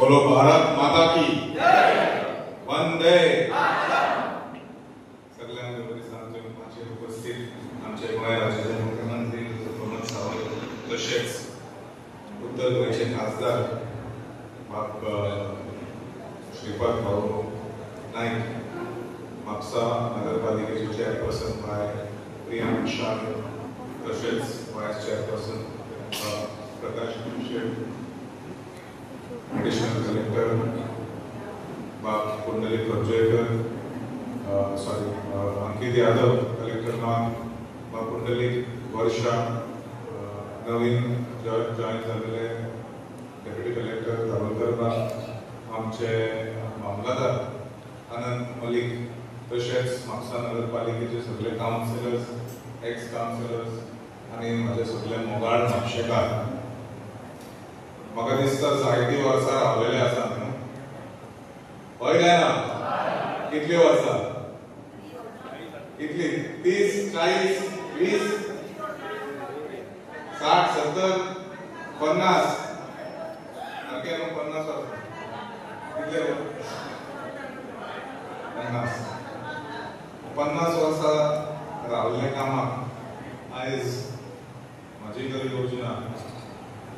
बोलो भारत माता की वंदे। सगळ्यांना माझे उपस्थित आमचे गोंय राज्याचे मुख्यमंत्री प्रमोद सावंत तसेच उत्तर गोंयचे खासदार बाब श्रीपाद भाऊ नाईक, म्हापसा नगरपालिकेचे चेअरपर्सन बाय प्रियांक शाह, तसेच वायस चेअरपर्सन प्रकाश शेठ, एडिशनल कलेक्टर बाब पुंडलिक खर्जेकर, अंकित यादव, कलेक्टर बाब पुंडलिक वर्षा, नवीन जॉईन झालेले डेप्युटी कलेक्टर दाभोलकर, आमचे मामलतदार आनंद मलिक, तसेच म्हापसा नगरपालिकेचे सगळे काउन्सिलर्स, एक्स काउन्सिलर्स आणि माझे सगळे मोगाळ म्हापशेकार, म्हाका दिसता जायती वर्सां रावलेले आसा न्हू, हय काय ना? कितली वर्सां? कितली? 30, 40, 20, 60, 70, 50 सारखे न्हू? 50 वर्सां कितले? 50 वर्सां रावल्ले कामाक आयज माझी घर योजना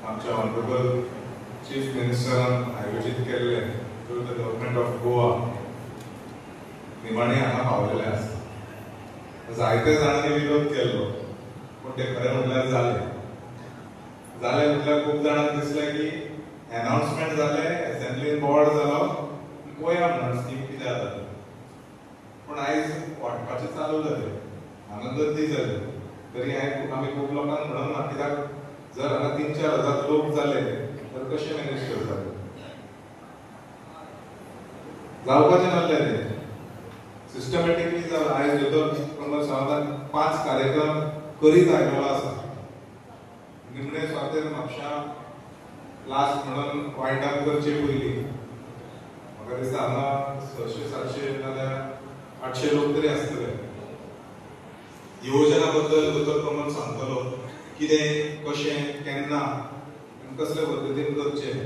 आमच्या ऑनरेबल चीफ मिनिस्टरान आयोजित केल्ले through the government of Goa निमाणे हांगा पावलेले आसा। जायते जाणांनी विरोध केल्लो, पूण ते खरें म्हटल्यार जाले म्हटल्यार खूब जाणांक दिसलें की अनाउन्समेंट जालें, असेंब्लीन बोर्ड जालो, पळोवया म्हणून स्कीम कितें जाता, पूण आयज वाटपाचें चालू जालें, हांगा गर्दी जाली, तरी आमी खूब लोकांक म्हणून ना, कित्याक जर हांगा 3-4 हजार लोक जाले तर कशें मॅनेज करतात? जावपाचें नासलें तें, सिस्टमॅटिकली जालां। आयज दोतोर प्रमोद सावंतान 5 कार्यक्रम करीत आयिल्लो आसा। निमणे स्वातेर म्हापशा लास्ट म्हणून वायटाक करचे पयलीं म्हाका दिसता हांगा 600-700 नाजाल्यार 800 लोक तरी आसतले। योजना बद्दल दोतोर प्रमोद सांगतलो, कितें कशें केन्ना आनी कसले पद्दतीन करचें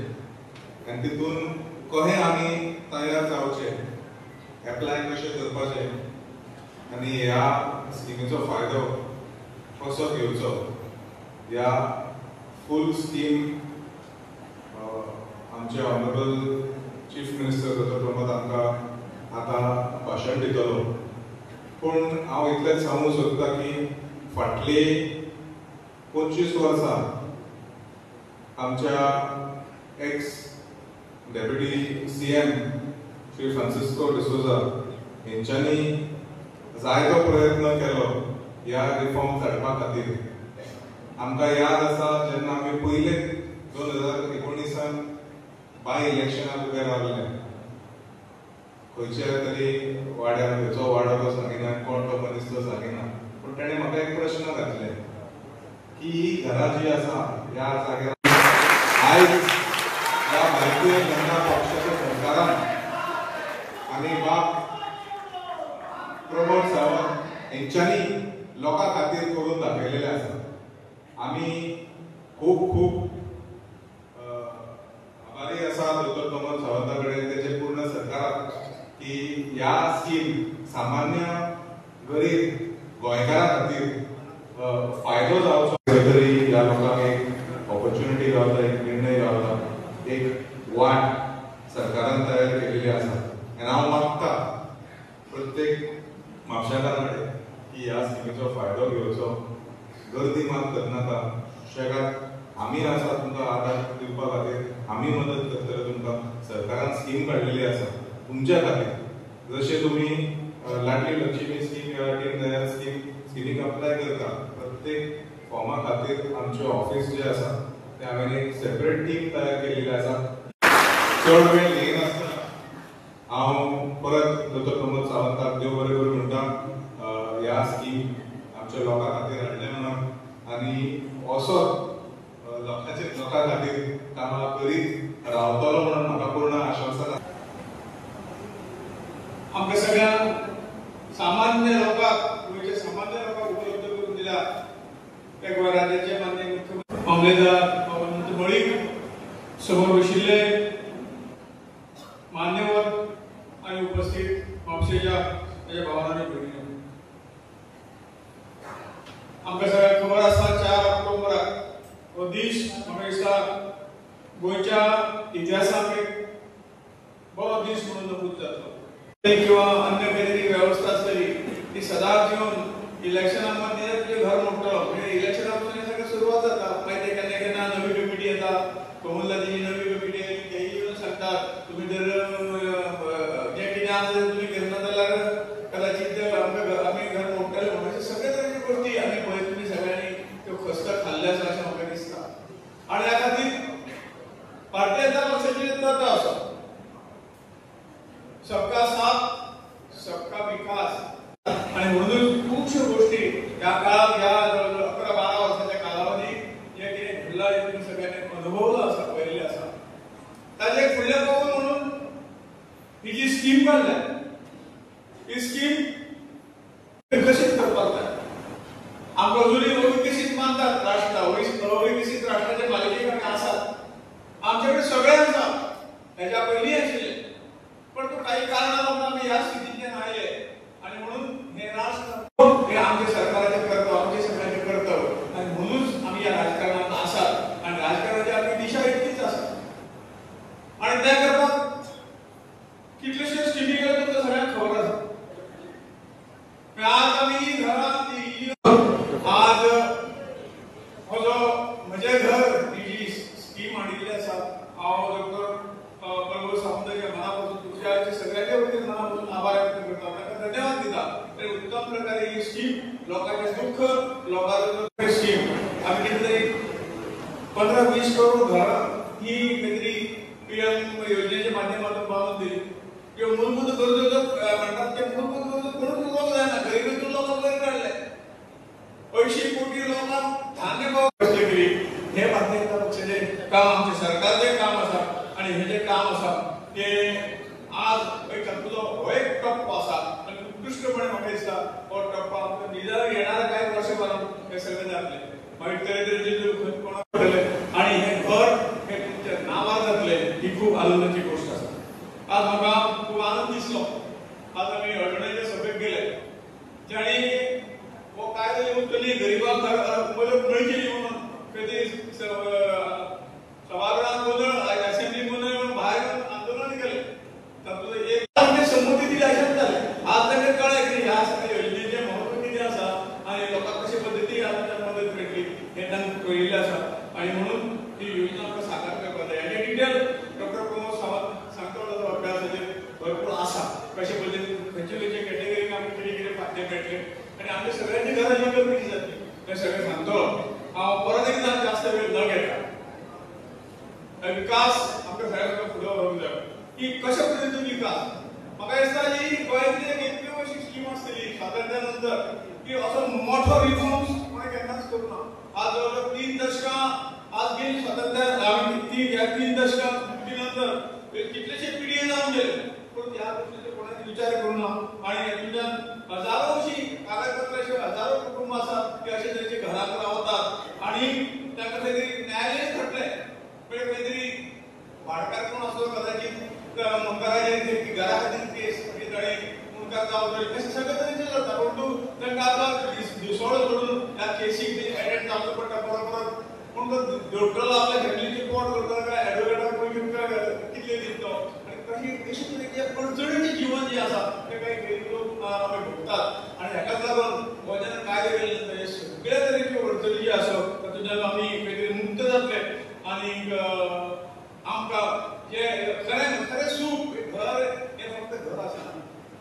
आनी तितून कशें आमी तयार जावचें, एप्लाय कशें करपाचें आनी ह्या स्किमीचो फायदो कसो घेवचो, ह्या फूल स्कीम आमचे ऑनरेबल चीफ मिनिस्टर दोतोर प्रमोद आमकां आतां भाशण दितलो। पूण हांव इतलेंच सांगूंक सोदतां की फाटली 25 वर्सां आमच्या ex deputy CM Shri Francisco D'Souza हेंच्यांनी जायतो प्रयत्न केलो ह्या रिफॉर्म्स हाडपा खातीर। आमकां याद आसा जेन्ना आमी पयले 2019 बाय इलेक्शनाक उबे रावले, खंयच्या तरी वाड्यार खंयचो वाडो तो सांगिना, कोण तो मनीस तो सांगिना, पूण ताणें म्हाका एक प्रश्न घातले की ही घरां जी आसा ह्या जाग्यार आयज ह्या भारतीय जनता पक्षाच्या सरकारान आनी बाब प्रमोद सावंत हेंच्यांनी लोकां खातीर करून दाखयलेले आसा। आमी खूब आभारी आसा दोतोर प्रमोद सावंता कडेन, तेजे पूर्ण सरकाराक, की ह्या स्कीम सामान्य गरीब गोंयकारां खातीर फायदो जावचो, तरी ह्या लोकांक एक ऑपॉर्च्युनिटी गावता, एक निर्णय गावता, एक वाट सरकारान तयार केलेली आसा। आनी हांव मागता प्रत्येक म्हापशेकारा कडेन की ह्या स्किमीचो फायदो घेवचो, गर्दी मात करनाका, शेकाक आमी आसा तुमकां आदार दिवपा खातीर, आमी मदत करतले तुमकां। सरकारान स्कीम काडलेली आसा तुमच्या खातीर, जशें तुमी लाडली लक्ष्मी स्कीम किंवा दीनदयाल स्कीमीक अप्लाय करता, प्रत्येक फॉर्मा खातीर आमचे ऑफिस जे आसा ते हांवें एक सेपरेट टीम तयार केलेली आसा। चड वेळ घेयनासतना हांव परत दोतोर प्रमोद सावंताक देव बरें करूं म्हणटा, ह्या स्कीम आमच्या लोकां खातीर हाडले म्हणून आनी असोच लोकां खातीर कामां करीत रावतलो म्हणून म्हाका पूर्ण आश्वासन आसा। आमकां सगळ्यांक सामान्य लोकांक, गोंयच्या सामान्य लोकांक उपलब्ध करून दिला त्या गोंय राज्याचे माननीय मुख्यमंत्री मामलेदार मळीक समोर बशिल्ले हो दीस म्हाका दिसता गोंयच्या इतिहासाक एक बरो दीस म्हणून नमूद जातलो किंवा अन्य कितें व्यवस्था आसतली ती सदांच येवन इलेक्शनाक मध्ये तुजें घर मोडटलो म्हणजे इलेक्शना पसून सगळें सुरवात जाता मागीर ते केन्ना केन्ना नवी कमिटी येता कोमुल्लाची नवी कमिटी तेय येवन सांगतात तुमी जर जें कितें आसा तुमी करना जाल्यार कदाचित आमी घर मोडटले म्हणून अशें सगळे तरेच्यो गोश्टी आमी पळय तुमी सगळ्यांनी त्यो खस्त खाल्ल्या आसा अशें म्हाका दिसता आनी ह्या खातीर भारतीय जनता पक्षाची तत्व आसा सबका साथ सबका विकास आणि म्हणून खूपशा गोष्टी या काळात या 11-12 वर्षाच्या कालावधीत जे कितें घडला ते तुम्ही सगळ्यांनी अनुभवलं आसा पळयल्लें आसा ताचे फुडलें पाऊल म्हणून ही जी स्कीम काडल्या ही स्कीम कशी करपाक जाय आमकां अजुनूय अविकसीत मानतात राष्ट्र अविकसीत राष्ट्राचे मालकीक आमी आसात आमचे कडेन सगळें आसा हेच्या पयलीं आशिल्लें पण तो काही कारणांमुळे आम्ही या स्थितीत आले आणि म्हणून हे राष्ट्र हे आमचे सरकारचे कर्तव्य आमचे सगळ्यांचे कर्तव्य आणि म्हणूनच आम्ही या राजकारणात आसात आणि राजकारणाची आपली दिशा इतकीच आसा आणि त्या करता कितलेशे स्थिती गेले तुमकां सगळ्यांक खबर आसा आज आम्ही घरात आज हो जो म्हजे घर ही जी स्कीम हाडिल्ली आसा हांव डॉक्टर प्रभू सावंताच्या मनापासून तुमच्या सगळ्यांच्या वतीन मनापासून आभार व्यक्त करता ताका धन्यवाद दिता तर उत्तम प्रकारे ही स्कीम लोकांचे दुःख लोकांचे स्कीम आम्ही कितीतरी 15-20 करोड घरां ही कितीतरी पीएम योजनेच्या माध्यमातून बांधून दिली किंवा मूलभूत गरजो म्हणतात ते मूलभूत गरजो कोणूच उलोवंक जायना गरिबीतून लोकांक वयर काडले 80 कोटी लोकांक धान्य पावोवपाक केली हे भारतीय जनता पक्षाचें काम आमचे सरकारचें काम आसा आणि हे जे काम आसा ते आज एक तुझो हो एक टप्पो आसा आणि उत्कृष्टपणे म्हाका दिसता हो टप्पो आमकां निदान येणाऱ्या काही वर्षांपर्यंत हे सगळें जातलें मागीर तरेतरेचे कोणाक पडटले आणि हे घर हे तुमच्या नांवार जातलें ही खूब आनंदाची गोष्ट आसा आज म्हाका खूब आनंद दिसलो आज आमी अडचणीच्या सभेक गेले तांणी हो कायदो येवन तरी गरिबांक मदत मेळची म्हणून कधी सभागृहात गोंधळ असेंब्ली मध्ये बाहेर आंदोलन केले तातूंत एक संमती दिली अशेंच जालें आज तांकां कळ्ळें की ह्या सगळ्या योजनेचें म्हत्व कितें आसा आनी लोकांक कशे पद्दतीन आमकां मदत मेळटली हें तांकां कळिल्लें आसा आनी म्हणून ही योजना आमकां साकार करपाक जाय हेजे डिटेल डॉक्टर प्रमोद सावंत सांगतो ताचो अभ्यास भरपूर आसा कशे पद्दतीन खंयचे खंयचे कॅटेगरीक आमकां कितें कितें फायदे मेळटले आनी आमच्या सगळ्यांची घरां लिगल कशी जातली हें सगळें सांगतलो हांव परत एकदां जास्त वेळ न घेता विकास आमच्या सगळ्यांना फुडें व्हरूंक जाय की कशा पद्दतीन विकास म्हाका दिसता ही गोंयांतली एक एकमेव अशी स्कीम आसतली स्वातंत्र्या नंतर की असो मोठो रिफॉर्म्स कोणें केन्नाच करूना आज जवळ 3 दशकां आज गेली स्वातंत्र्या ह्या 3 दशकां नंतर कितलेशे पिढये जावन गेले पूण ह्या गोष्टीचो कोणाच विचार करूना आणि हातूंतल्यान हजारो अशी कागदपत्रां हजारो कुटुंब आसात की अशे तरेची घरांत रावतात आणि तांकां खंय तरी न्यायालय घडले काहीतरी भाडकार कोण असतो कदाचित मुनकाराचे घरा खातीर केस ताणे मुनकार जावं अशें सगळें तरेचें जाता परंतु तांकां आतां दिसवडो सोडून ह्या केसीक एटेंड जावचो पडटा परत पूण तो डॉक्टरला आपल्या फॅमिलीची पोट करता काय एडवोकेटाक पयलीं कितले दितलो आनी कशी कशी तरेची अडचणीचें जीवन जें आसा तें काही गरीब लोक आमी भोगतात आनी हेकाच लागून गोंयांत कायदे केल्ले सगळ्या तरेच्यो अडचणी ज्यो आसा तातूंतल्यान आमी खंय तरी मुक्त जातले आणि आमकां जे खरें सूख घर हें फक्त घर आसना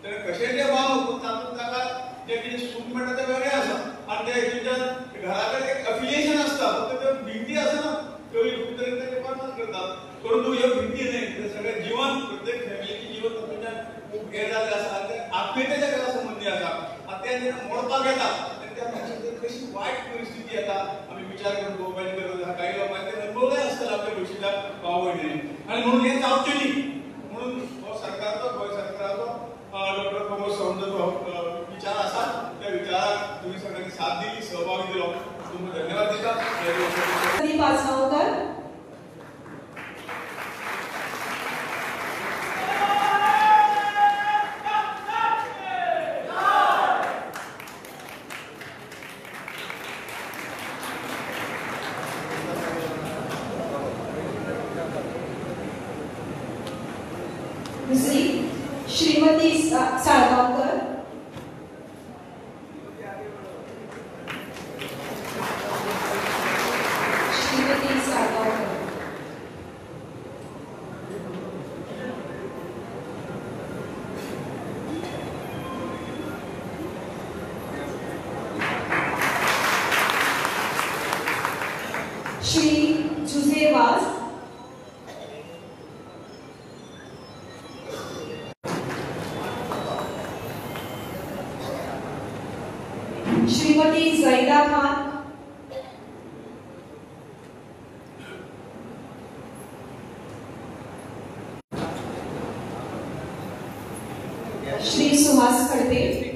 तर कशेंय बांदूं पूण तातूंत ताका जें कितें सूख मेळटा तें वेगळें आसा आनी ते हितूंतल्यान घराकडेन एक अफिलिएशन आसता फक्त त्यो भिंती आसना त्यो खूब तरेन ते बंद करतात परंतु ह्यो भिंती न्हय तें सगळें जीवन प्रत्येक फॅमिलीचें जीवन तातूंतल्यान खूब हें जाल्लें आसा आनी तें आत्मिकतेच्या घरा संबंदी आसा आतां तें जेन्ना मोडपाक येता तेन्ना त्या मनशाची कशी वायट परिस्थिती येता आमी विचार करून पळोवपाची गरज आसा काही लोकांक तें अनुभवलें आसतलें आपल्या भविश्याच्या वावडीन आनी म्हणून हें जावचें न्ही म्हणून हो सरकारचो गोंय सरकाराचो डॉक्टर प्रमोद सावंताचो विचार आसा त्या विचाराक तुमी सगळ्यांनी साथ दिली सहभाग दिलो तुमकां धन्यवाद दिता दुसरी श्रीमती साळगावकर. श्रीमती साळगावकर. श्री जुझे वाज. श्रीमती जैदा खान. श्री सुहास खडपे.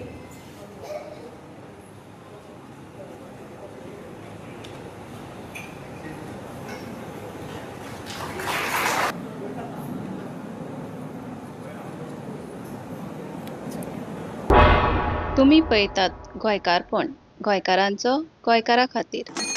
तुम्ही पळयतात गोंयकारपण, गोंयकारांचो गोंयकारा खातीर.